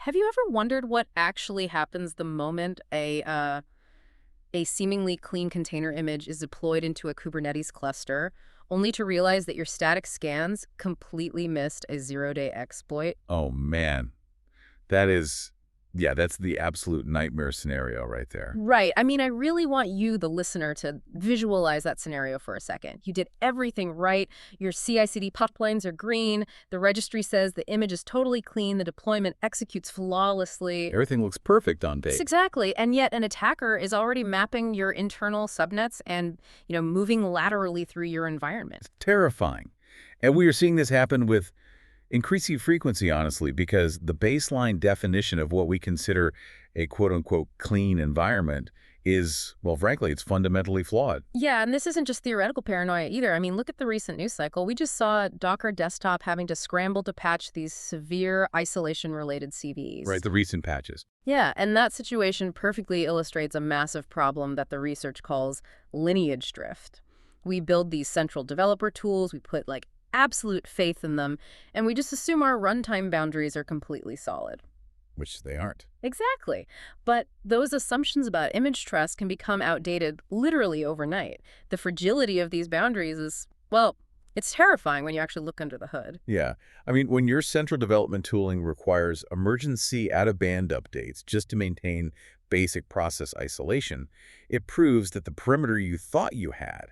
Have you ever wondered what actually happens the moment a seemingly clean container image is deployed into a Kubernetes cluster, only to realize that your static scans completely missed a zero-day exploit? Oh, man. That is, yeah, that's the absolute nightmare scenario right there. Right. I mean, I really want you, the listener, to visualize that scenario for a second. You did everything right. Your CI/CD pipelines are green. The registry says the image is totally clean. The deployment executes flawlessly. Everything looks perfect on Yes, base. exactly. And yet an attacker is already mapping your internal subnets and, moving laterally through your environment. Terrifying. And we are seeing this happen with increasing frequency, honestly, because the baseline definition of what we consider a quote-unquote clean environment is, well, frankly, it's fundamentally flawed. Yeah, and this isn't just theoretical paranoia either. I mean, look at the recent news cycle. We just saw Docker Desktop having to scramble to patch these severe isolation-related CVEs. Right, the recent patches. Yeah, and that situation perfectly illustrates a massive problem that the research calls lineage drift. We build these central developer tools, we put absolute faith in them, and we just assume our runtime boundaries are completely solid. Which they aren't. Exactly. But those assumptions about image trust can become outdated literally overnight. The fragility of these boundaries is, well, it's terrifying when you actually look under the hood. Yeah. I mean, when your central development tooling requires emergency out-of-band updates just to maintain basic process isolation, it proves that the perimeter you thought you had,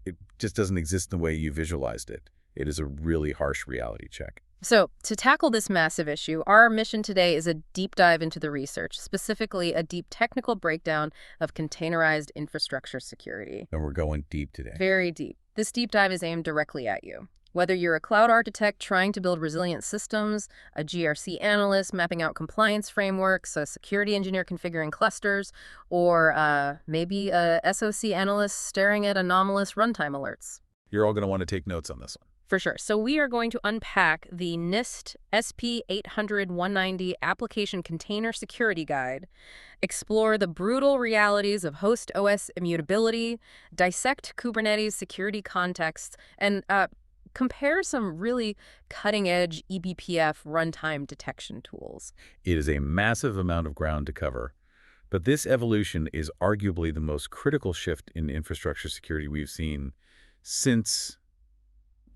it just doesn't exist the way you visualized it. It is a really harsh reality check. So, to tackle this massive issue, our mission today is a deep dive into the research, specifically a deep technical breakdown of containerized infrastructure security. And we're going deep today. Very deep. This deep dive is aimed directly at you. Whether you're a cloud architect trying to build resilient systems, a GRC analyst mapping out compliance frameworks, a security engineer configuring clusters, or maybe a SOC analyst staring at anomalous runtime alerts. You're all going to want to take notes on this one. For sure. So we are going to unpack the NIST SP 800-190 Application Container Security Guide, explore the brutal realities of host OS immutability, dissect Kubernetes security contexts, and compare some really cutting-edge eBPF runtime detection tools. It is a massive amount of ground to cover, but this evolution is arguably the most critical shift in infrastructure security we've seen since,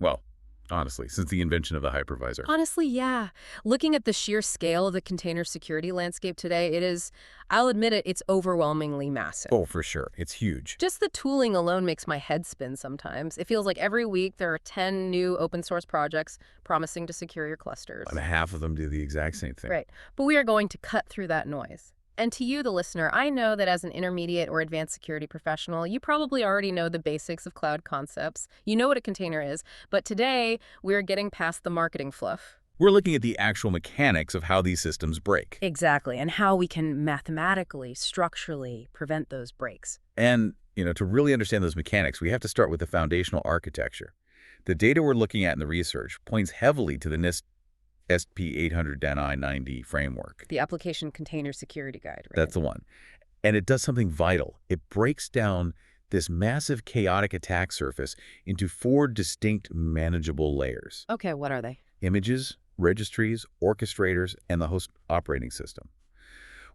well, honestly, since the invention of the hypervisor. Honestly, yeah. Looking at the sheer scale of the container security landscape today, it is, I'll admit it, it's overwhelmingly massive. Oh, for sure. It's huge. Just the tooling alone makes my head spin sometimes. It feels like every week there are 10 new open source projects promising to secure your clusters. And half of them do the exact same thing. Right. But we are going to cut through that noise. And to you, the listener, I know that as an intermediate or advanced security professional, you probably already know the basics of cloud concepts. You know what a container is. But today, we're getting past the marketing fluff. We're looking at the actual mechanics of how these systems break. Exactly. And how we can mathematically, structurally prevent those breaks. And, to really understand those mechanics, we have to start with the foundational architecture. The data we're looking at in the research points heavily to the NIST SP 800-190 framework. The Application Container Security Guide, right? That's the one. And it does something vital. It breaks down this massive chaotic attack surface into 4 distinct manageable layers. Okay, what are they? Images, registries, orchestrators, and the host operating system.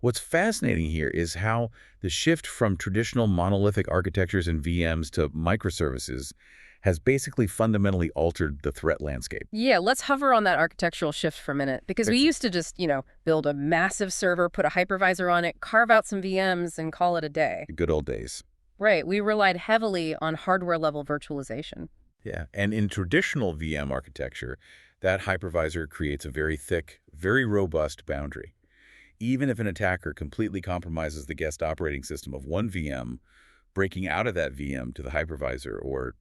What's fascinating here is how the shift from traditional monolithic architectures and VMs to microservices has basically fundamentally altered the threat landscape. Yeah, let's hover on that architectural shift for a minute, because we used to just, build a massive server, put a hypervisor on it, carve out some VMs, and call it a day. The good old days. Right, we relied heavily on hardware-level virtualization. Yeah, and in traditional VM architecture, that hypervisor creates a very thick, very robust boundary. Even if an attacker completely compromises the guest operating system of one VM, breaking out of that VM to the hypervisor or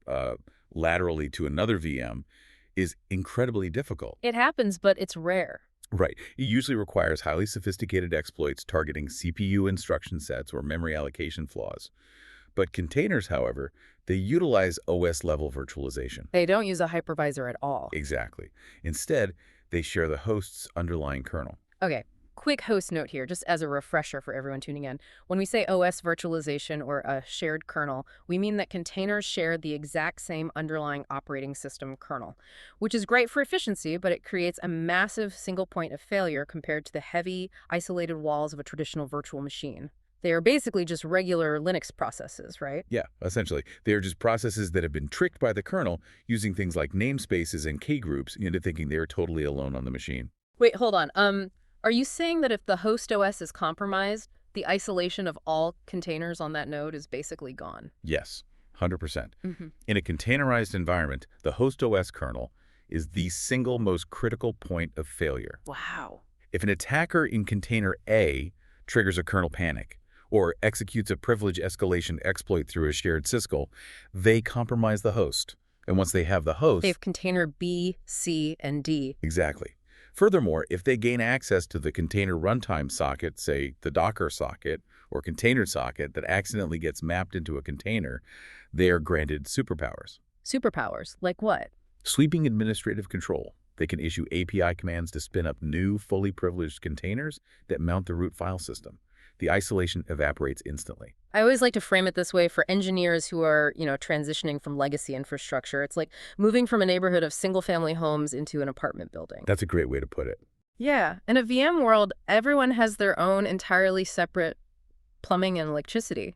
laterally to another VM is incredibly difficult. It happens, but it's rare. Right. It usually requires highly sophisticated exploits targeting CPU instruction sets or memory allocation flaws. But containers, however, they utilize OS-level virtualization. They don't use a hypervisor at all. Exactly. Instead, they share the host's underlying kernel. Okay, Quick host note here, just as a refresher for everyone tuning in. When we say OS virtualization or a shared kernel, we mean that containers share the exact same underlying operating system kernel, which is great for efficiency, but it creates a massive single point of failure compared to the heavy, isolated walls of a traditional virtual machine. They are basically just regular Linux processes, right? Yeah, essentially. They are just processes that have been tricked by the kernel using things like namespaces and key groups into thinking they are totally alone on the machine. Wait, hold on. Are you saying that if the host OS is compromised, the isolation of all containers on that node is basically gone? Yes, 100%. Mm-hmm. In a containerized environment, the host OS kernel is the single most critical point of failure. Wow. If an attacker in container A triggers a kernel panic or executes a privilege escalation exploit through a shared syscall, they compromise the host. And once they have the host... They have container B, C, and D. Exactly. Furthermore, if they gain access to the container runtime socket, say the Docker socket or container socket that accidentally gets mapped into a container, they are granted superpowers. Superpowers? Like what? Sweeping administrative control. They can issue API commands to spin up new, fully privileged containers that mount the root file system. The isolation evaporates instantly. I always like to frame it this way for engineers who are, transitioning from legacy infrastructure. It's like moving from a neighborhood of single-family homes into an apartment building. That's a great way to put it. Yeah. In a VM world, everyone has their own entirely separate plumbing and electricity.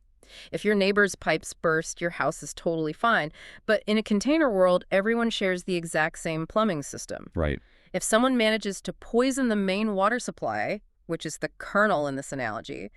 If your neighbor's pipes burst, your house is totally fine. But in a container world, everyone shares the exact same plumbing system. Right. If someone manages to poison the main water supply, which is the kernel in this analogy,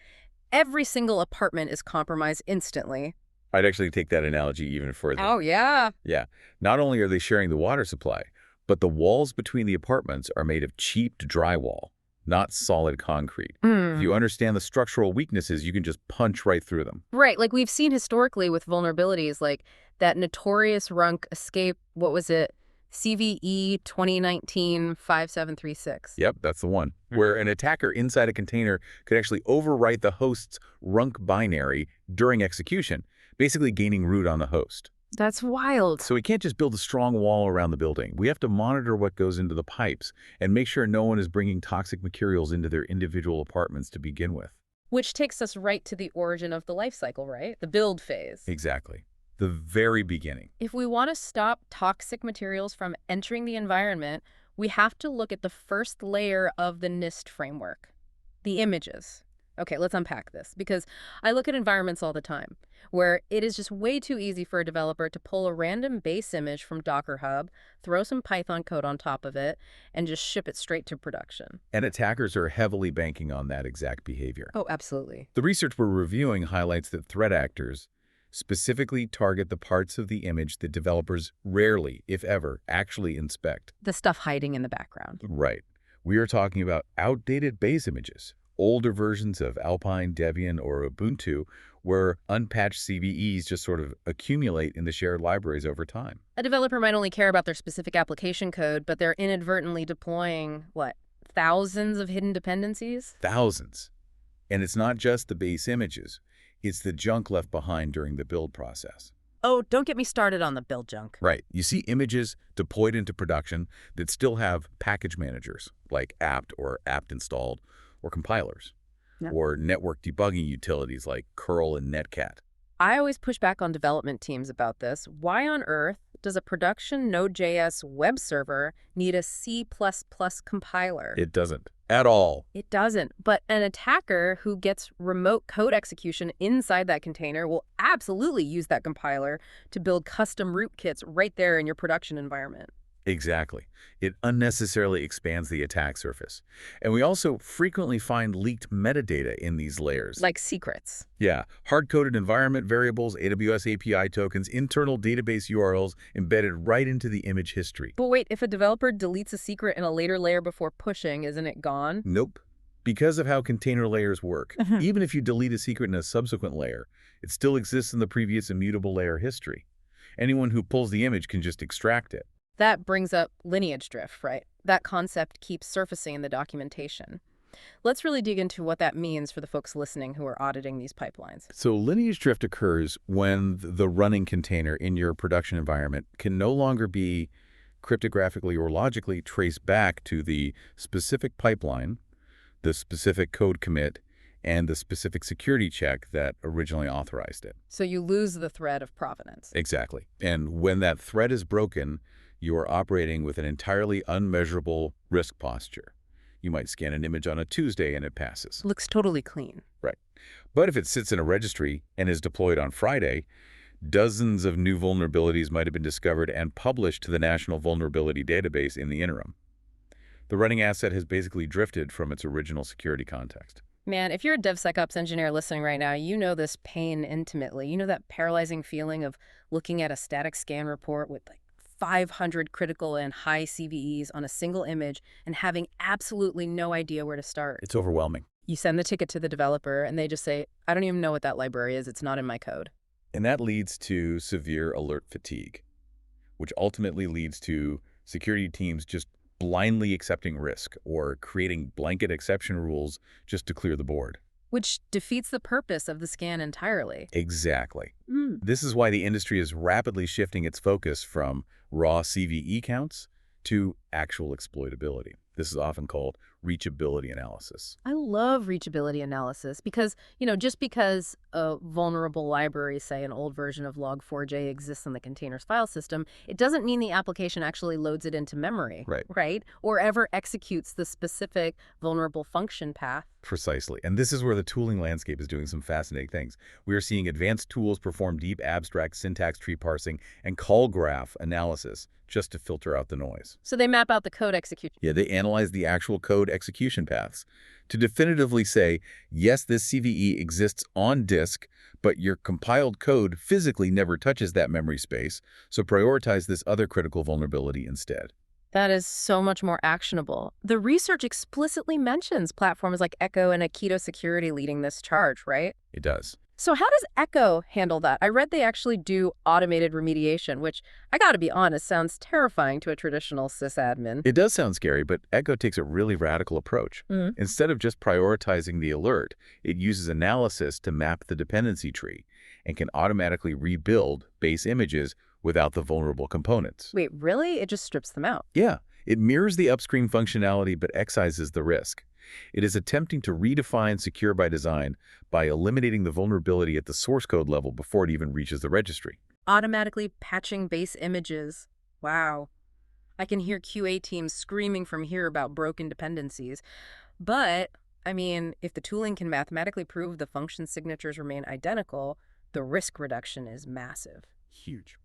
every single apartment is compromised instantly. I'd actually take that analogy even further. Oh, yeah. Yeah. Not only are they sharing the water supply, but the walls between the apartments are made of cheap drywall, not solid concrete. If you understand the structural weaknesses, you can just punch right through them. Right, like we've seen historically with vulnerabilities, like that notorious Runk escape, what was it? CVE 2019-5736. Yep, that's the one. Where an attacker inside a container could actually overwrite the host's Runk binary during execution, basically gaining root on the host. That's wild. So we can't just build a strong wall around the building. We have to monitor what goes into the pipes and make sure no one is bringing toxic materials into their individual apartments to begin with. Which takes us right to the origin of the lifecycle, right? The build phase. Exactly. The very beginning. If we want to stop toxic materials from entering the environment, we have to look at the first layer of the NIST framework, the images. Okay, let's unpack this, because I look at environments all the time where it is just way too easy for a developer to pull a random base image from Docker Hub, throw some Python code on top of it, and just ship it straight to production. And attackers are heavily banking on that exact behavior. Oh, absolutely. The research we're reviewing highlights that threat actors specifically target the parts of the image that developers rarely, if ever, actually inspect. The stuff hiding in the background. Right. We are talking about outdated base images, older versions of Alpine, Debian, or Ubuntu, where unpatched CVEs just sort of accumulate in the shared libraries over time. A developer might only care about their specific application code, but they're inadvertently deploying, thousands of hidden dependencies? Thousands. And it's not just the base images. It's the junk left behind during the build process. Oh, don't get me started on the build junk. Right. You see images deployed into production that still have package managers like apt or apt installed, or compilers, or network debugging utilities like curl and netcat. I always push back on development teams about this. Why on earth does a production Node.js web server need a C++ compiler? It doesn't at all. It doesn't. But an attacker who gets remote code execution inside that container will absolutely use that compiler to build custom rootkits right there in your production environment. Exactly. It unnecessarily expands the attack surface. And we also frequently find leaked metadata in these layers. Like secrets. Yeah. Hard-coded environment variables, AWS API tokens, internal database URLs embedded right into the image history. But wait, if a developer deletes a secret in a later layer before pushing, isn't it gone? Nope. Because of how container layers work, even if you delete a secret in a subsequent layer, it still exists in the previous immutable layer history. Anyone who pulls the image can just extract it. That brings up lineage drift, right? That concept keeps surfacing in the documentation. Let's really dig into what that means for the folks listening who are auditing these pipelines. So lineage drift occurs when the running container in your production environment can no longer be cryptographically or logically traced back to the specific pipeline the specific code commit, and the specific security check that originally authorized it. So you lose the thread of provenance. Exactly. And when that thread is broken, you are operating with an entirely unmeasurable risk posture. You might scan an image on a Tuesday and it passes. Looks totally clean. Right. But if it sits in a registry and is deployed on Friday, dozens of new vulnerabilities might have been discovered and published to the National Vulnerability Database in the interim. The running asset has basically drifted from its original security context. Man, if you're a DevSecOps engineer listening right now, you know this pain intimately. You know that paralyzing feeling of looking at a static scan report with like 500 critical and high CVEs on a single image and having absolutely no idea where to start. It's overwhelming. You send the ticket to the developer and they just say, I don't even know what that library is. It's not in my code. And that leads to severe alert fatigue, which ultimately leads to security teams just blindly accepting risk or creating blanket exception rules just to clear the board. Which defeats the purpose of the scan entirely. Exactly. This is why the industry is rapidly shifting its focus from raw CVE counts to actual exploitability. This is often called reachability analysis. I love reachability analysis because, just because a vulnerable library, say an old version of log4j exists in the containers file system, it doesn't mean the application actually loads it into memory, right? Or ever executes the specific vulnerable function path. Precisely. And this is where the tooling landscape is doing some fascinating things. We are seeing advanced tools perform deep abstract syntax tree parsing and call graph analysis just to filter out the noise. So they map out the code execution. Yeah, they analyze the actual code execution paths to definitively say, yes, this CVE exists on disk, but your compiled code physically never touches that memory space, so prioritize this other critical vulnerability instead. That is so much more actionable. The research explicitly mentions platforms like Echo and Akito Security leading this charge, right? It does. So how does Echo handle that? I read they actually do automated remediation, which, I gotta be honest, sounds terrifying to a traditional sysadmin. It does sound scary, but Echo takes a really radical approach. Instead of just prioritizing the alert, it uses analysis to map the dependency tree and can automatically rebuild base images without the vulnerable components. Wait, really? It just strips them out? Yeah, it mirrors the upstream functionality but excises the risk. It is attempting to redefine secure by design by eliminating the vulnerability at the source code level before it even reaches the registry. Automatically patching base images. Wow. I can hear QA teams screaming from here about broken dependencies. But, if the tooling can mathematically prove the function signatures remain identical, the risk reduction is massive. Huge.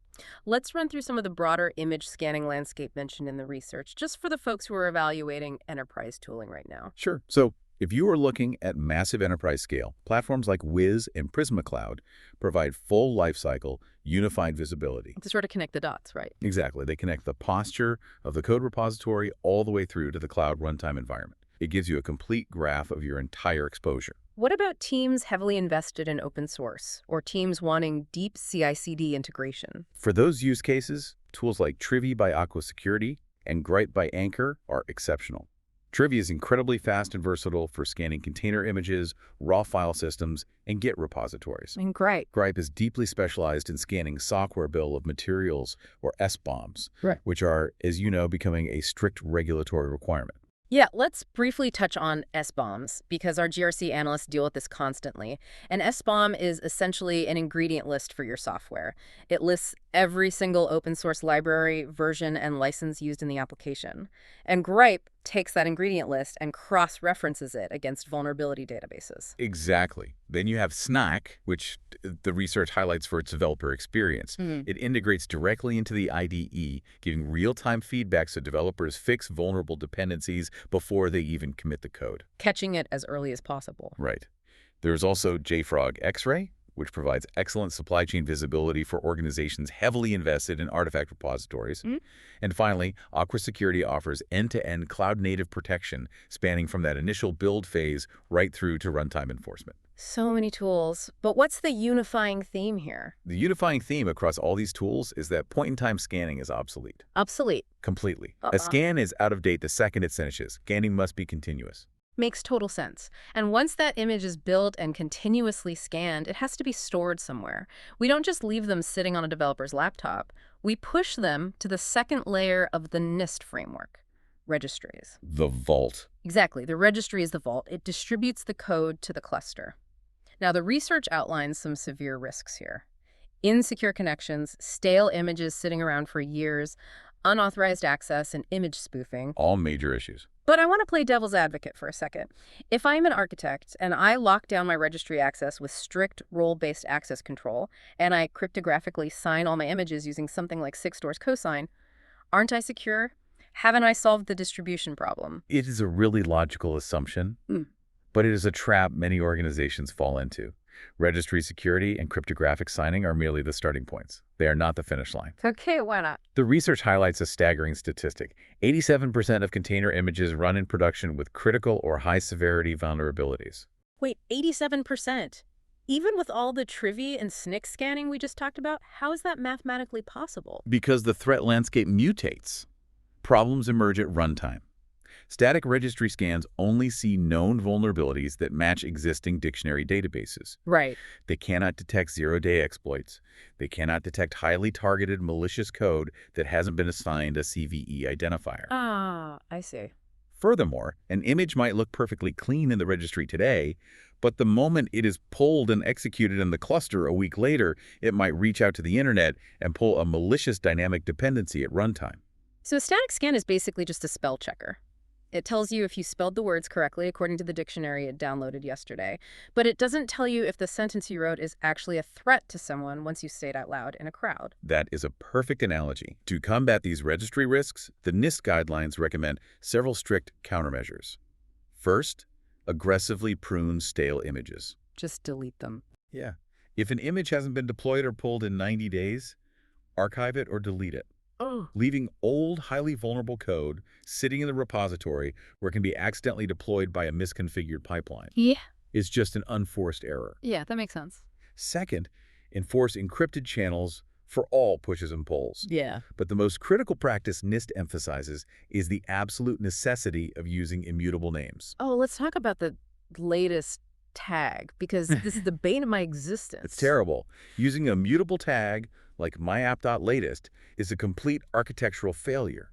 Let's run through some of the broader image scanning landscape mentioned in the research, just for the folks who are evaluating enterprise tooling right now. Sure. So if you are looking at massive enterprise scale, platforms like Wiz and Prisma Cloud provide full lifecycle, unified visibility. To sort of connect the dots, right? Exactly. They connect the posture of the code repository all the way through to the cloud runtime environment. It gives you a complete graph of your entire exposure. What about teams heavily invested in open source, or teams wanting deep CI/CD integration? For those use cases, tools like Trivy by Aqua Security and Gripe by Anchor are exceptional. Trivy is incredibly fast and versatile for scanning container images, raw file systems, and Git repositories. And Gripe. Gripe is deeply specialized in scanning software bill of materials, or SBOMs, which are, as you know, becoming a strict regulatory requirement. Yeah, let's briefly touch on SBOMs, because our GRC analysts deal with this constantly. An SBOM is essentially an ingredient list for your software. It lists every single open source library, version, and license used in the application. And Gripe takes that ingredient list and cross-references it against vulnerability databases. Exactly. Then you have Snack, which the research highlights for its developer experience. It integrates directly into the IDE, giving real-time feedback so developers fix vulnerable dependencies before they even commit the code. Catching it as early as possible. Right. There's also JFrog X-Ray, which provides excellent supply chain visibility for organizations heavily invested in artifact repositories. And finally, Aqua Security offers end-to-end cloud-native protection spanning from that initial build phase right through to runtime enforcement. So many tools. But what's the unifying theme here? The unifying theme across all these tools is that point-in-time scanning is obsolete. Obsolete. Completely. A scan is out of date the second it finishes. Scanning must be continuous. Makes total sense. And once that image is built and continuously scanned, it has to be stored somewhere. We don't just leave them sitting on a developer's laptop. We push them to the second layer of the NIST framework. Registries. The vault. Exactly. The registry is the vault. It distributes the code to the cluster. Now, the research outlines some severe risks here. Insecure connections, stale images sitting around for years, unauthorized access, and image spoofing. All major issues. But I want to play devil's advocate for a second. If I'm an architect and I lock down my registry access with strict role-based access control, and I cryptographically sign all my images using something like 6-doors cosign, aren't I secure? Haven't I solved the distribution problem? It is a really logical assumption, but it is a trap many organizations fall into. Registry security and cryptographic signing are merely the starting points. They are not the finish line. Okay, why not? The research highlights a staggering statistic. 87% of container images run in production with critical or high-severity vulnerabilities. Wait, 87%? Even with all the Trivy and SNCC scanning we just talked about, how is that mathematically possible? Because the threat landscape mutates. Problems emerge at runtime. Static registry scans only see known vulnerabilities that match existing dictionary databases. Right. They cannot detect zero-day exploits. They cannot detect highly targeted malicious code that hasn't been assigned a CVE identifier. Ah, I see. Furthermore, an image might look perfectly clean in the registry today, but the moment it is pulled and executed in the cluster a week later, it might reach out to the internet and pull a malicious dynamic dependency at runtime. So a static scan is basically just a spell checker. It tells you if you spelled the words correctly according to the dictionary it downloaded yesterday, but it doesn't tell you if the sentence you wrote is actually a threat to someone once you say it out loud in a crowd. That is a perfect analogy. To combat these registry risks, the NIST guidelines recommend several strict countermeasures. First, aggressively prune stale images. Just delete them. Yeah. If an image hasn't been deployed or pulled in 90 days, archive it or delete it. Leaving old, highly vulnerable code sitting in the repository where it can be accidentally deployed by a misconfigured pipeline is just an unforced error. Yeah, that makes sense. Second, enforce encrypted channels for all pushes and pulls. Yeah. But the most critical practice NIST emphasizes is the absolute necessity of using immutable names. Oh, let's talk about the latest tag, because this is the bane of my existence. It's terrible. Using a mutable tag like myapp.latest is a complete architectural failure.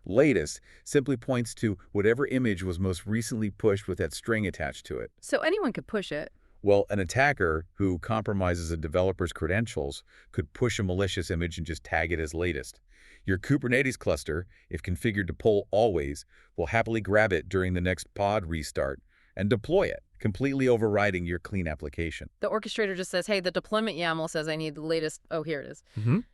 Latest simply points to whatever image was most recently pushed with that string attached to it. So anyone could push it. Well, an attacker who compromises a developer's credentials could push a malicious image and just tag it as latest. Your Kubernetes cluster, if configured to pull always, will happily grab it during the next pod restart and deploy it, completely overriding your clean application. The orchestrator just says, hey, the deployment YAML says I need the latest. Oh, here it is.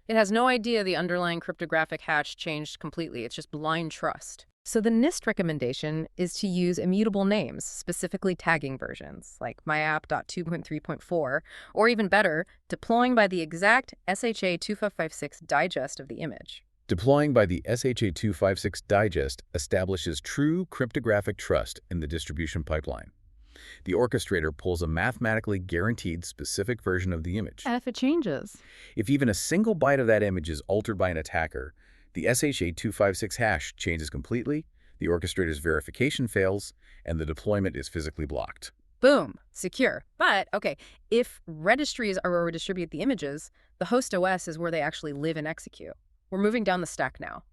It has no idea the underlying cryptographic hash changed completely. It's just blind trust. So the NIST recommendation is to use immutable names, specifically tagging versions, like myapp.2.3.4, or even better, deploying by the exact SHA-2556 digest of the image. Deploying by the SHA-256 digest establishes true cryptographic trust in the distribution pipeline. The orchestrator pulls a mathematically guaranteed specific version of the image. And if it changes? If even a single byte of that image is altered by an attacker, the SHA-256 hash changes completely, the orchestrator's verification fails, and the deployment is physically blocked. Boom, secure. But, okay, if registries are where we distribute the images, the host OS is where they actually live and execute. We're moving down the stack now.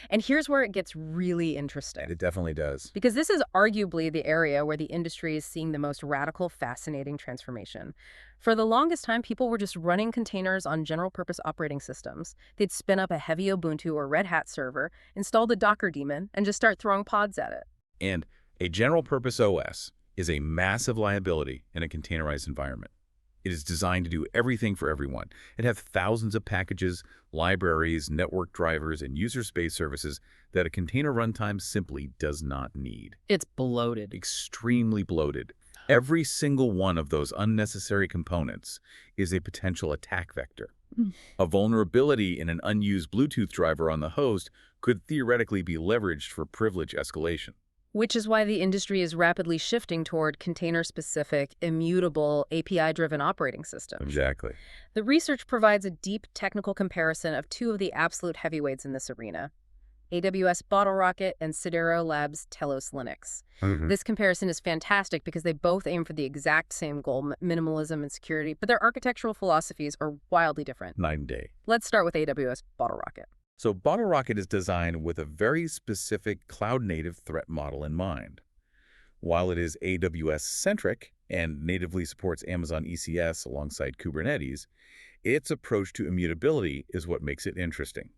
And here's where it gets really interesting. It definitely does. Because this is arguably the area where the industry is seeing the most radical, fascinating transformation. For the longest time, people were just running containers on general-purpose operating systems. They'd spin up a heavy Ubuntu or Red Hat server, install the Docker daemon, and just start throwing pods at it. And a general-purpose OS is a massive liability in a containerized environment. It is designed to do everything for everyone. It has thousands of packages, libraries, network drivers, and user space services that a container runtime simply does not need. It's bloated. Extremely bloated. Every single one of those unnecessary components is a potential attack vector. A vulnerability in an unused Bluetooth driver on the host could theoretically be leveraged for privilege escalation. Which is why the industry is rapidly shifting toward container-specific, immutable, API-driven operating systems. Exactly. The research provides a deep technical comparison of two of the absolute heavyweights in this arena, AWS BottleRocket and Sidero Labs' Telos Linux. This comparison is fantastic because they both aim for the exact same goal, minimalism and security, but their architectural philosophies are wildly different. Night and day. Let's start with AWS BottleRocket. So BottleRocket is designed with a very specific cloud-native threat model in mind. While it is AWS-centric and natively supports Amazon ECS alongside Kubernetes, its approach to immutability is what makes it interesting.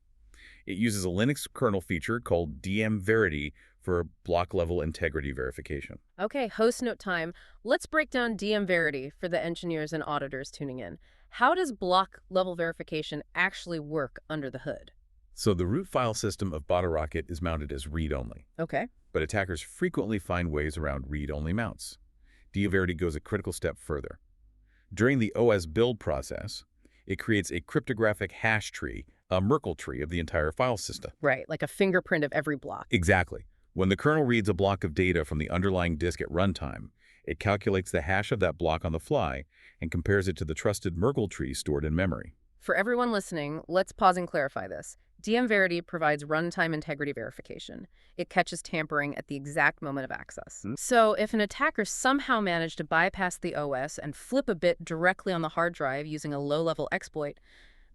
It uses a Linux kernel feature called DM-Verity for block-level integrity verification. Okay, host note time. Let's break down DM-Verity for the engineers and auditors tuning in. How does block level verification actually work under the hood? So the root file system of BottleRocket is mounted as read-only, Okay. but attackers frequently find ways around read-only mounts. DM-Verity goes a critical step further. During the OS build process, it creates a cryptographic hash tree, a Merkle tree of the entire file system. Right, like a fingerprint of every block. Exactly. When the kernel reads a block of data from the underlying disk at runtime, it calculates the hash of that block on the fly and compares it to the trusted Merkle tree stored in memory. For everyone listening, let's pause and clarify this. DM-Verity provides runtime integrity verification. It catches tampering at the exact moment of access. So if an attacker somehow managed to bypass the OS and flip a bit directly on the hard drive using a low-level exploit,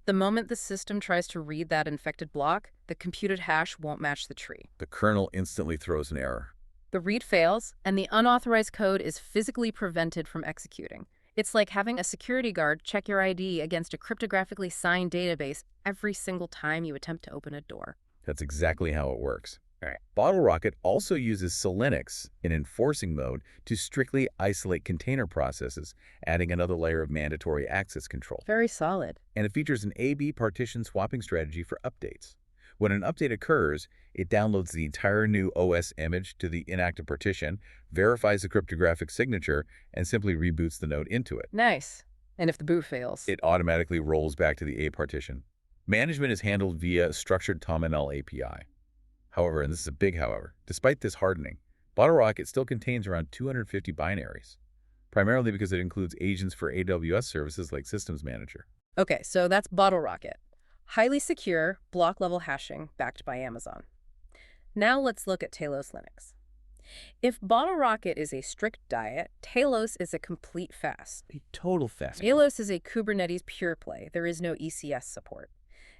the moment the system tries to read that infected block, the computed hash won't match the tree. The kernel instantly throws an error. The read fails, and the unauthorized code is physically prevented from executing. It's like having a security guard check your ID against a cryptographically signed database every single time you attempt to open a door. That's exactly how it works. All right. BottleRocket also uses Linux in enforcing mode to strictly isolate container processes, adding another layer of mandatory access control. Very solid. And it features an A/B partition swapping strategy for updates. When an update occurs, it downloads the entire new OS image to the inactive partition, verifies the cryptographic signature, and simply reboots the node into it. Nice. And if the boot fails? It automatically rolls back to the A partition. Management is handled via a structured terminal API. However, and this is a big however, despite this hardening, BottleRocket still contains around 250 binaries, primarily because it includes agents for AWS services like Systems Manager. Okay, so that's BottleRocket. Highly secure, block-level hashing backed by Amazon. Now let's look at Talos Linux. If BottleRocket is a strict diet, Talos is a complete fast. A total fast. Talos is a Kubernetes pure play. There is no ECS support.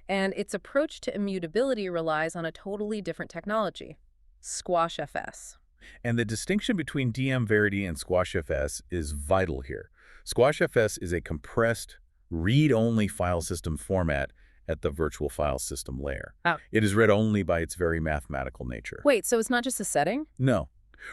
And its approach to immutability relies on a totally different technology, SquashFS. And the distinction between DM-Verity and SquashFS is vital here. SquashFS is a compressed, read-only file system format at the virtual file system layer. Oh. It is read only by its very mathematical nature. Wait, so it's not just a setting? No.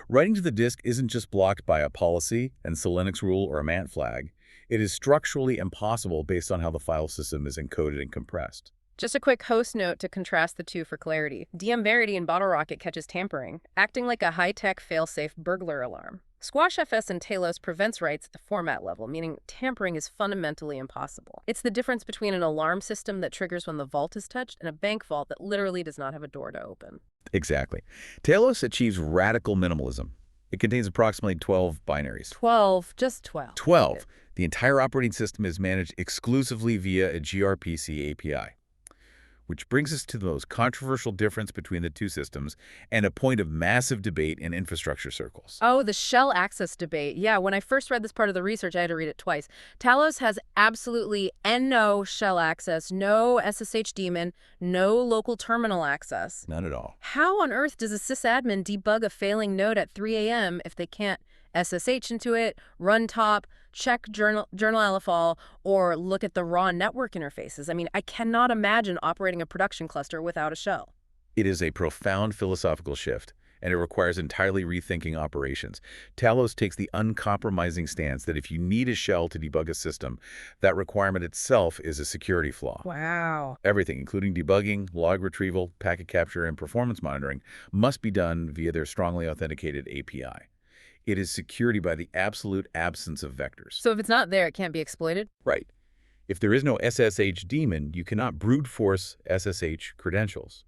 Writing to the disk isn't just blocked by a policy, and Linux rule, or a MANT flag. It is structurally impossible based on how the file system is encoded and compressed. Just a quick host note to contrast the two for clarity. DM-Verity in BottleRocket catches tampering, acting like a high-tech fail-safe burglar alarm. SquashFS and Talos prevents writes at the format level, meaning tampering is fundamentally impossible. It's the difference between an alarm system that triggers when the vault is touched and a bank vault that literally does not have a door to open. Exactly. Talos achieves radical minimalism. It contains approximately 12 binaries. 12, just 12. 12. The entire operating system is managed exclusively via a gRPC API. Which brings us to the most controversial difference between the two systems and a point of massive debate in infrastructure circles. Oh, the shell access debate. Yeah, when I first read this part of the research, I had to read it twice. Talos has absolutely no shell access, no SSH daemon, no local terminal access. None at all. How on earth does a sysadmin debug a failing node at 3 a.m. if they can't SSH into it, run top, check journal LFL, or look at the raw network interfaces? I mean, I cannot imagine operating a production cluster without a shell. It is a profound philosophical shift, and it requires entirely rethinking operations. Talos takes the uncompromising stance that if you need a shell to debug a system, that requirement itself is a security flaw. Wow. Everything, including debugging, log retrieval, packet capture, and performance monitoring, must be done via their strongly authenticated API. It is security by the absolute absence of vectors. So if it's not there, it can't be exploited? Right. If there is no SSH daemon, you cannot brute force SSH credentials.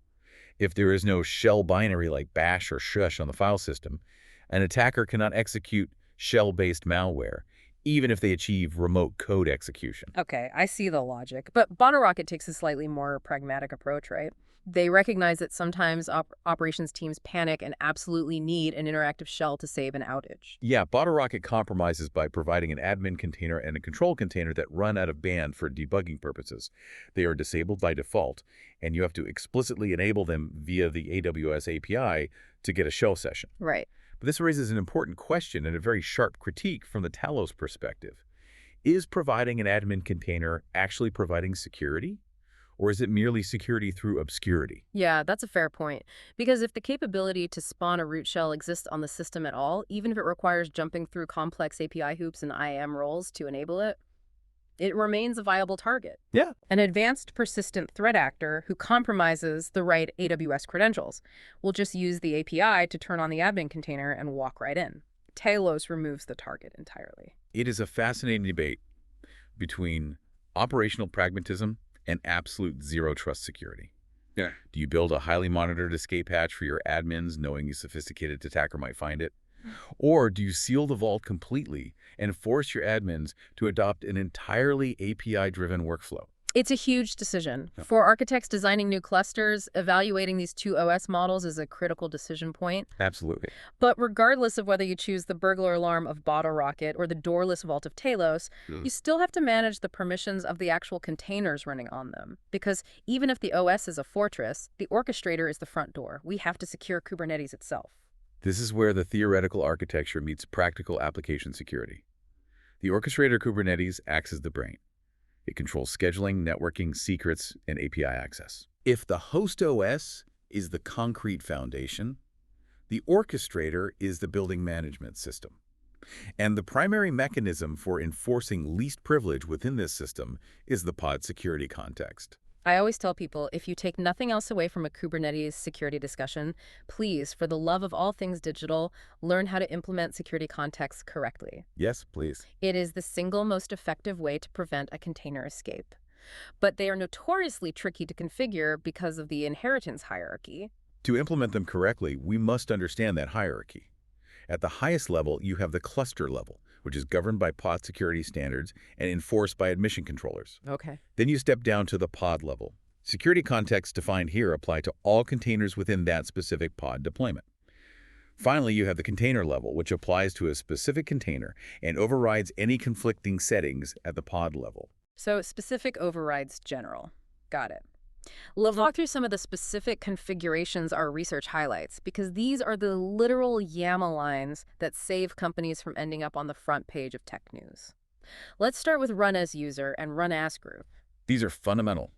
If there is no shell binary like bash or shush on the file system, an attacker cannot execute shell-based malware, even if they achieve remote code execution. Okay, I see the logic. But BottleRocket takes a slightly more pragmatic approach, right? They recognize that sometimes operations teams panic and absolutely need an interactive shell to save an outage. Yeah, BottleRocket compromises by providing an admin container and a control container that run out of band for debugging purposes. They are disabled by default, and you have to explicitly enable them via the AWS API to get a shell session. Right. But this raises an important question and a very sharp critique from the Talos perspective. Is providing an admin container actually providing security? Or is it merely security through obscurity? Yeah, that's a fair point. Because if the capability to spawn a root shell exists on the system at all, even if it requires jumping through complex API hoops and IAM roles to enable it, it remains a viable target. Yeah. An advanced persistent threat actor who compromises the right AWS credentials will just use the API to turn on the admin container and walk right in. Talos removes the target entirely. It is a fascinating debate between operational pragmatism and absolute zero-trust security. Yeah. Do you build a highly monitored escape hatch for your admins knowing a sophisticated attacker might find it? Or do you seal the vault completely and force your admins to adopt an entirely API-driven workflow? It's a huge decision. Yeah. For architects designing new clusters, evaluating these two OS models is a critical decision point. Absolutely. But regardless of whether you choose the burglar alarm of BottleRocket or the doorless vault of Talos, you still have to manage the permissions of the actual containers running on them. Because even if the OS is a fortress, the orchestrator is the front door. We have to secure Kubernetes itself. This is where the theoretical architecture meets practical application security. The orchestrator Kubernetes acts as the brain. It controls scheduling, networking, secrets, and API access. If the host OS is the concrete foundation, the orchestrator is the building management system. And the primary mechanism for enforcing least privilege within this system is the pod security context. I always tell people, if you take nothing else away from a Kubernetes security discussion, please, for the love of all things digital, learn how to implement security contexts correctly. Yes, please. It is the single most effective way to prevent a container escape. But they are notoriously tricky to configure because of the inheritance hierarchy. To implement them correctly, we must understand that hierarchy. At the highest level, you have the cluster level, which is governed by pod security standards and enforced by admission controllers. Okay. Then you step down to the pod level. Security contexts defined here apply to all containers within that specific pod deployment. Finally, you have the container level, which applies to a specific container and overrides any conflicting settings at the pod level. So specific overrides general. Got it. Let's walk through some of the specific configurations our research highlights, because these are the literal YAML lines that save companies from ending up on the front page of tech news. Let's start with run as user and run as group. These are fundamental.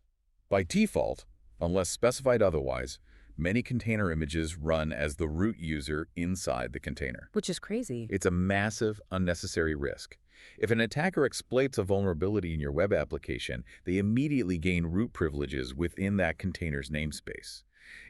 By default, unless specified otherwise, many container images run as the root user inside the container. Which is crazy. It's a massive, unnecessary risk. If an attacker exploits a vulnerability in your web application, they immediately gain root privileges within that container's namespace.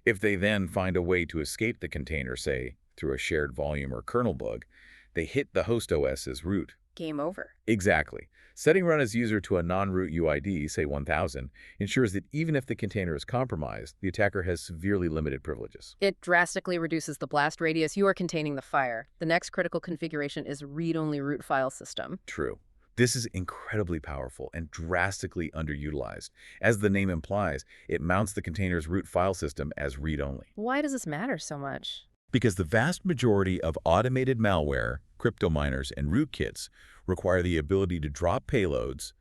If they then find a way to escape the container, say, through a shared volume or kernel bug, they hit the host OS's root. Game over. Exactly. Setting run as user to a non-root UID, say 1000, ensures that even if the container is compromised, the attacker has severely limited privileges. It drastically reduces the blast radius you are containing the fire. The next critical configuration is read-only root file system. True. This is incredibly powerful and drastically underutilized. As the name implies, it mounts the container's root file system as read-only. Why does this matter so much? Because the vast majority of automated malware, crypto miners, and rootkits require the ability to drop payloads,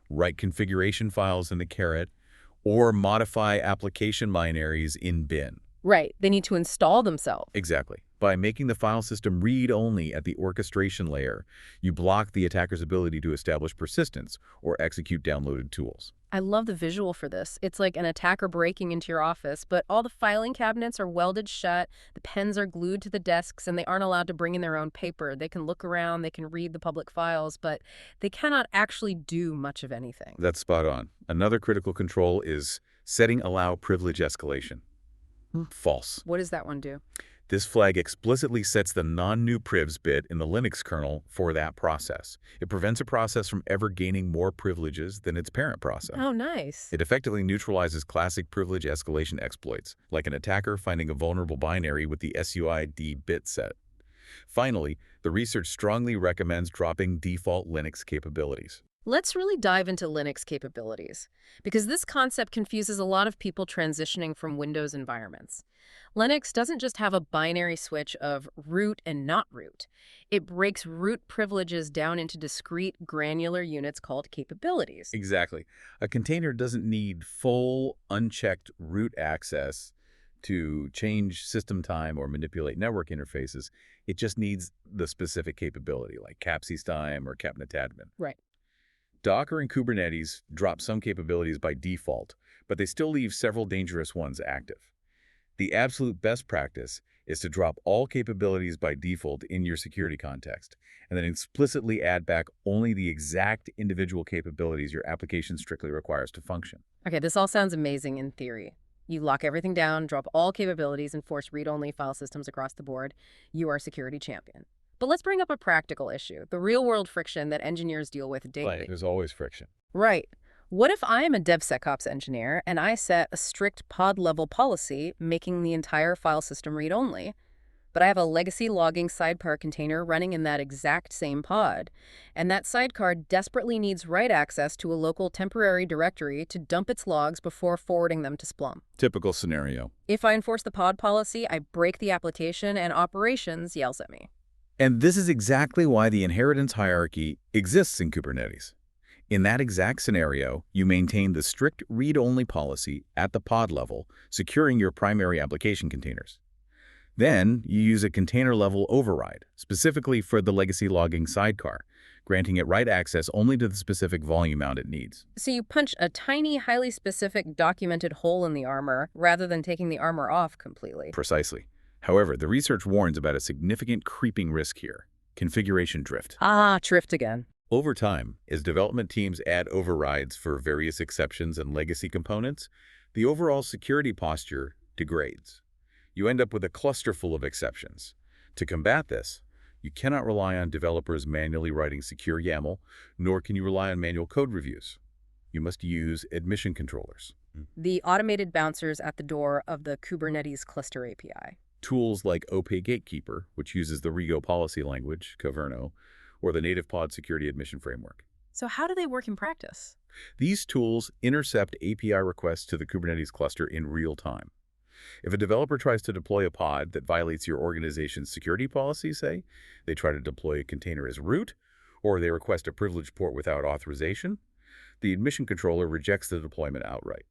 write configuration files in the caret, or modify application binaries in bin. Right. They need to install themselves. Exactly. By making the file system read-only at the orchestration layer, you block the attacker's ability to establish persistence or execute downloaded tools. I love the visual for this. It's like an attacker breaking into your office, but all the filing cabinets are welded shut, the pens are glued to the desks, and they aren't allowed to bring in their own paper. They can look around, they can read the public files, but they cannot actually do much of anything. That's spot on. Another critical control is setting allow privilege escalation. False. What does that one do? This flag explicitly sets the non-new privs bit in the Linux kernel for that process. It prevents a process from ever gaining more privileges than its parent process. Oh, nice. It effectively neutralizes classic privilege escalation exploits, like an attacker finding a vulnerable binary with the SUID bit set. Finally, the research strongly recommends dropping default Linux capabilities. Let's really dive into Linux capabilities, because this concept confuses a lot of people transitioning from Windows environments. Linux doesn't just have a binary switch of root and not root. It breaks root privileges down into discrete, granular units called capabilities. Exactly. A container doesn't need full, unchecked root access to change system time or manipulate network interfaces. It just needs the specific capability, like capsystime or capnetadmin. Right. Docker and Kubernetes drop some capabilities by default, but they still leave several dangerous ones active. The absolute best practice is to drop all capabilities by default in your security context, and then explicitly add back only the exact individual capabilities your application strictly requires to function. Okay, this all sounds amazing in theory. You lock everything down, drop all capabilities, and force read-only file systems across the board. You are a security champion. But let's bring up a practical issue, the real-world friction that engineers deal with daily. There's always friction. Right. What if I am a DevSecOps engineer and I set a strict pod-level policy making the entire file system read-only, but I have a legacy logging sidecar container running in that exact same pod, and that sidecar desperately needs write access to a local temporary directory to dump its logs before forwarding them to Splunk. Typical scenario. If I enforce the pod policy, I break the application and operations yells at me. And this is exactly why the inheritance hierarchy exists in Kubernetes. In that exact scenario, you maintain the strict read-only policy at the pod level, securing your primary application containers. Then, you use a container-level override, specifically for the legacy logging sidecar, granting it write access only to the specific volume amount it needs. So you punch a tiny, highly specific documented hole in the armor rather than taking the armor off completely. Precisely. However, the research warns about a significant creeping risk here: configuration drift. Drift again. Over time, as development teams add overrides for various exceptions and legacy components, the overall security posture degrades. You end up with a cluster full of exceptions. To combat this, you cannot rely on developers manually writing secure YAML, nor can you rely on manual code reviews. You must use admission controllers. The automated bouncers at the door of the Kubernetes cluster API. Tools like OP Gatekeeper, which uses the Rego policy language, Coverno, or the native pod security admission framework. So how do they work in practice? These tools intercept API requests to the Kubernetes cluster in real time. If a developer tries to deploy a pod that violates your organization's security policy, say, they try to deploy a container as root, or they request a privileged port without authorization, the admission controller rejects the deployment outright.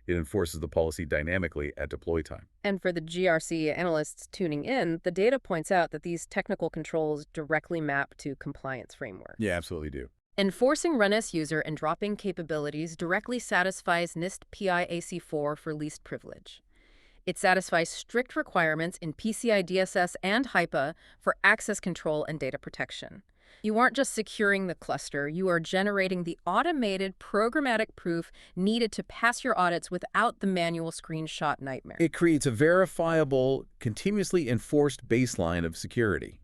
It enforces the policy dynamically at deploy time. And for the GRC analysts tuning in, the data points out that these technical controls directly map to compliance frameworks. Yeah, absolutely do. Enforcing run-as user and dropping capabilities directly satisfies NIST PIAC4 for least privilege. It satisfies strict requirements in PCI DSS and HIPAA for access control and data protection. You aren't just securing the cluster, you are generating the automated programmatic proof needed to pass your audits without the manual screenshot nightmare. It creates a verifiable, continuously enforced baseline of security.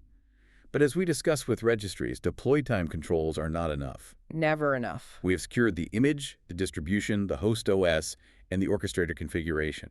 But as we discussed with registries, deploy time controls are not enough. Never enough. We have secured the image, the distribution, the host OS, and the orchestrator configuration.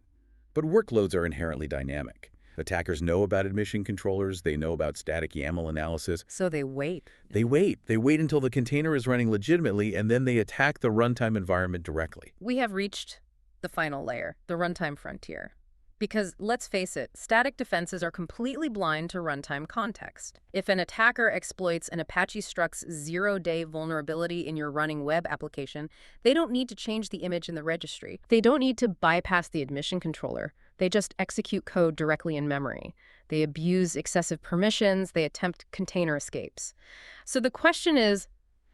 But workloads are inherently dynamic. Attackers know about admission controllers, they know about static YAML analysis. So they wait. They wait until the container is running legitimately, and then they attack the runtime environment directly. We have reached the final layer, the runtime frontier. Because, let's face it, static defenses are completely blind to runtime context. If an attacker exploits an Apache Struct's zero-day vulnerability in your running web application, they don't need to change the image in the registry. They don't need to bypass the admission controller. They just execute code directly in memory. They abuse excessive permissions. They attempt container escapes. So the question is,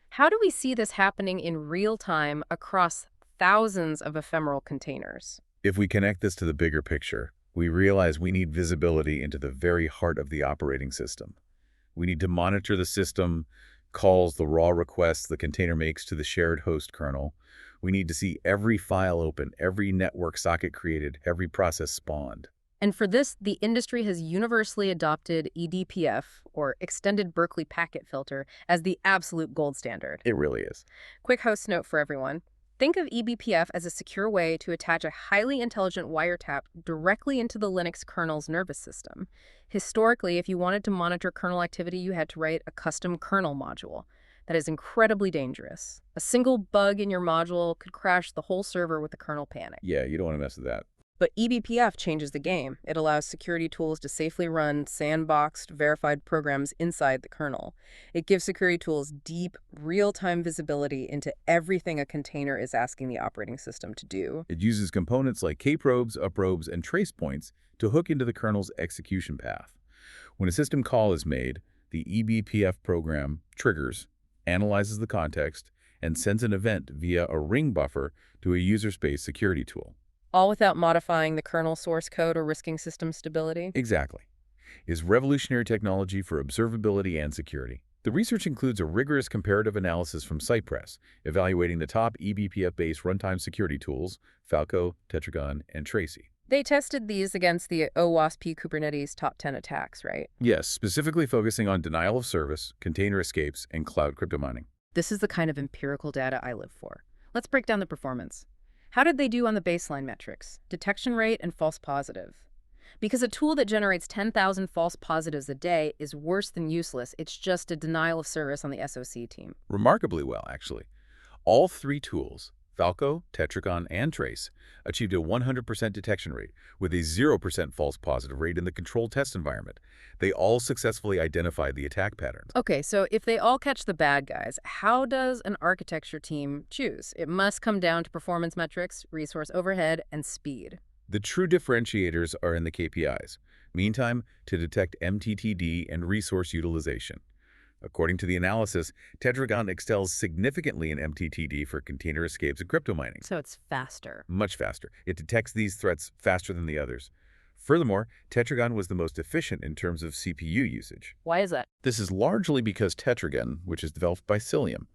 how do we see this happening in real time across thousands of ephemeral containers? If we connect this to the bigger picture, we realize we need visibility into the very heart of the operating system. We need to monitor the system, calls, the raw requests the container makes to the shared host kernel. We need to see every file open, every network socket created, every process spawned. And for this, the industry has universally adopted EDPF, or Extended Berkeley Packet Filter, as the absolute gold standard. It really is. Quick host note for everyone. Think of eBPF as a secure way to attach a highly intelligent wiretap directly into the Linux kernel's nervous system. Historically, if you wanted to monitor kernel activity, you had to write a custom kernel module. that is incredibly dangerous. A single bug in your module could crash the whole server with a kernel panic. Yeah, you don't want to mess with that. But eBPF changes the game. It allows security tools to safely run sandboxed, verified programs inside the kernel. It gives security tools deep, real-time visibility into everything a container is asking the operating system to do. It uses components like kprobes, uprobes, and trace points to hook into the kernel's execution path. When a system call is made, the eBPF program triggers, analyzes the context, and sends an event via a ring buffer to a user space security tool. All without modifying the kernel source code or risking system stability? Exactly. Is revolutionary technology for observability and security. The research includes a rigorous comparative analysis from Cypress, evaluating the top eBPF-based runtime security tools, Falco, Tetragon, and Tracy. They tested these against the OWASP Kubernetes top 10 attacks, right? Yes, specifically focusing on denial of service, container escapes, and cloud crypto mining. This is the kind of empirical data I live for. Let's break down the performance. How did they do on the baseline metrics? Detection rate and false positive. Because a tool that generates 10,000 false positives a day is worse than useless. It's just a denial of service on the SOC team. Remarkably well, actually. All three tools, Falco, Tetragon, and Trace, achieved a 100% detection rate with a 0% false positive rate in the controlled test environment. They all successfully identified the attack patterns. Okay, so if they all catch the bad guys, how does an architecture team choose? It must come down to performance metrics, resource overhead, and speed. The true differentiators are in the KPIs, mean time to detect MTTD and resource utilization. According to the analysis, Tetragon excels significantly in MTTD for container escapes and crypto mining. So it's faster. Much faster. It detects these threats faster than the others. Furthermore, Tetragon was the most efficient in terms of CPU usage. Why is that? This is largely because Tetragon, which is developed by Cilium,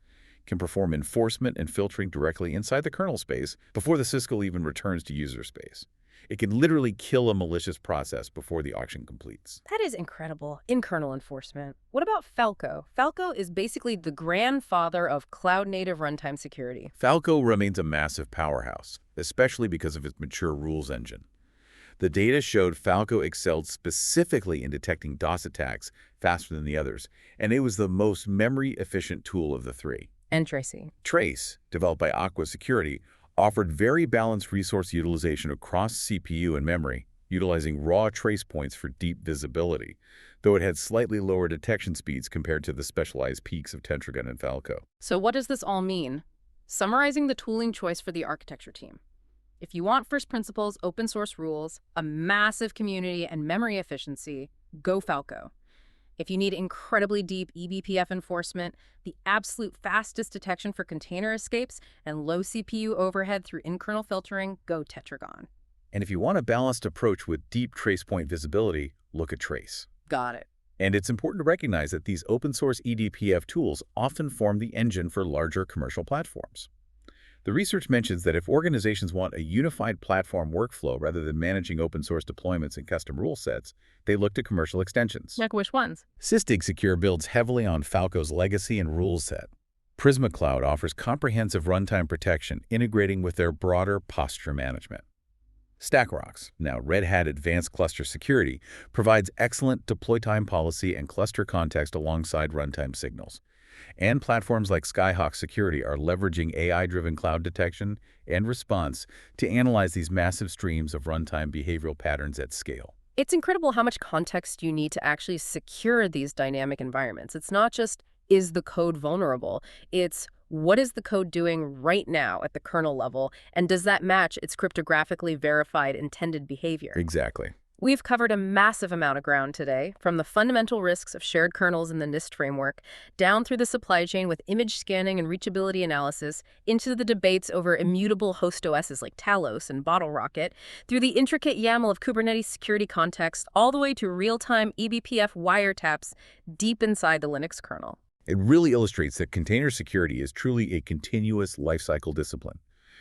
can perform enforcement and filtering directly inside the kernel space before the syscall even returns to user space. It can literally kill a malicious process before the auction completes. That is incredible. In-kernel enforcement. What about Falco? Falco is basically the grandfather of cloud-native runtime security. Falco remains a massive powerhouse, especially because of its mature rules engine. The data showed Falco excelled specifically in detecting DOS attacks faster than the others, and it was the most memory-efficient tool of the three. And Tracy. Trace, developed by Aqua Security, offered very balanced resource utilization across CPU and memory, utilizing raw trace points for deep visibility, though it had slightly lower detection speeds compared to the specialized peaks of Tetragon and Falco. So what does this all mean? Summarizing the tooling choice for the architecture team. If you want first principles, open source rules, a massive community, and memory efficiency, go Falco. If you need incredibly deep eBPF enforcement, the absolute fastest detection for container escapes, and low CPU overhead through in-kernel filtering, go Tetragon. And if you want a balanced approach with deep trace point visibility, look at Trace. Got it. And it's important to recognize that these open source eDPF tools often form the engine for larger commercial platforms. The research mentions that if organizations want a unified platform workflow rather than managing open source deployments and custom rule sets, they look to commercial extensions. Like which ones? Sysdig Secure builds heavily on Falco's legacy and rule set. Prisma Cloud offers comprehensive runtime protection, integrating with their broader posture management. StackRox, now Red Hat Advanced Cluster Security, provides excellent deploy time policy and cluster context alongside runtime signals. And platforms like Skyhawk Security are leveraging AI-driven cloud detection and response to analyze these massive streams of runtime behavioral patterns at scale. It's incredible how much context you need to actually secure these dynamic environments. It's not just, is the code vulnerable? It's, what is the code doing right now at the kernel level, and does that match its cryptographically verified intended behavior? Exactly. We've covered a massive amount of ground today, from the fundamental risks of shared kernels in the NIST framework, down through the supply chain with image scanning and reachability analysis, into the debates over immutable host OSs like Talos and BottleRocket, through the intricate YAML of Kubernetes security context, all the way to real-time eBPF wiretaps deep inside the Linux kernel. It really illustrates that container security is truly a continuous lifecycle discipline.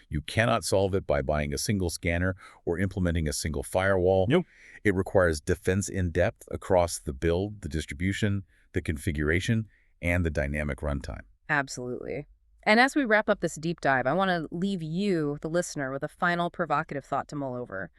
You cannot solve it by buying a single scanner or implementing a single firewall. Nope. It requires defense in depth across the build, the distribution, the configuration, and the dynamic runtime. Absolutely. And as we wrap up this deep dive, I want to leave you, the listener, with a final provocative thought to mull over.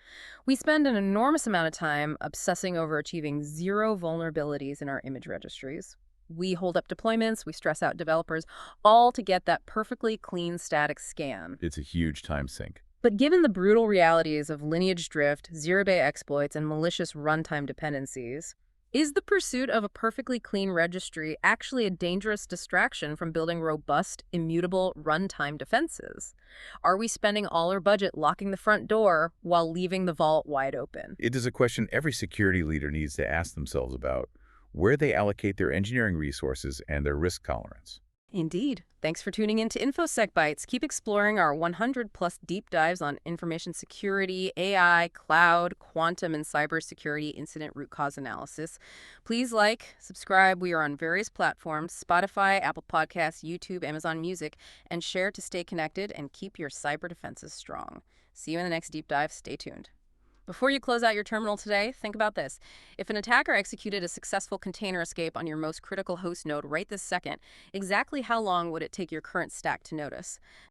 We spend an enormous amount of time obsessing over achieving zero vulnerabilities in our image registries. We hold up deployments, we stress out developers, all to get that perfectly clean static scan. It's a huge time sink. But given the brutal realities of lineage drift, zero-day exploits, and malicious runtime dependencies, is the pursuit of a perfectly clean registry actually a dangerous distraction from building robust, immutable runtime defenses? Are we spending all our budget locking the front door while leaving the vault wide open? It is a question every security leader needs to ask themselves about where they allocate their engineering resources and their risk tolerance. Indeed. Thanks for tuning in to InfoSec Bytes. Keep exploring our 100-plus deep dives on information security, AI, cloud, quantum, and cybersecurity incident root cause analysis. Please subscribe. We are on various platforms: Spotify, Apple Podcasts, YouTube, Amazon Music, and share to stay connected and keep your cyber defenses strong. See you in the next deep dive. Stay tuned. Before you close out your terminal today, think about this. If an attacker executed a successful container escape on your most critical host node right this second, exactly how long would it take your current stack to notice?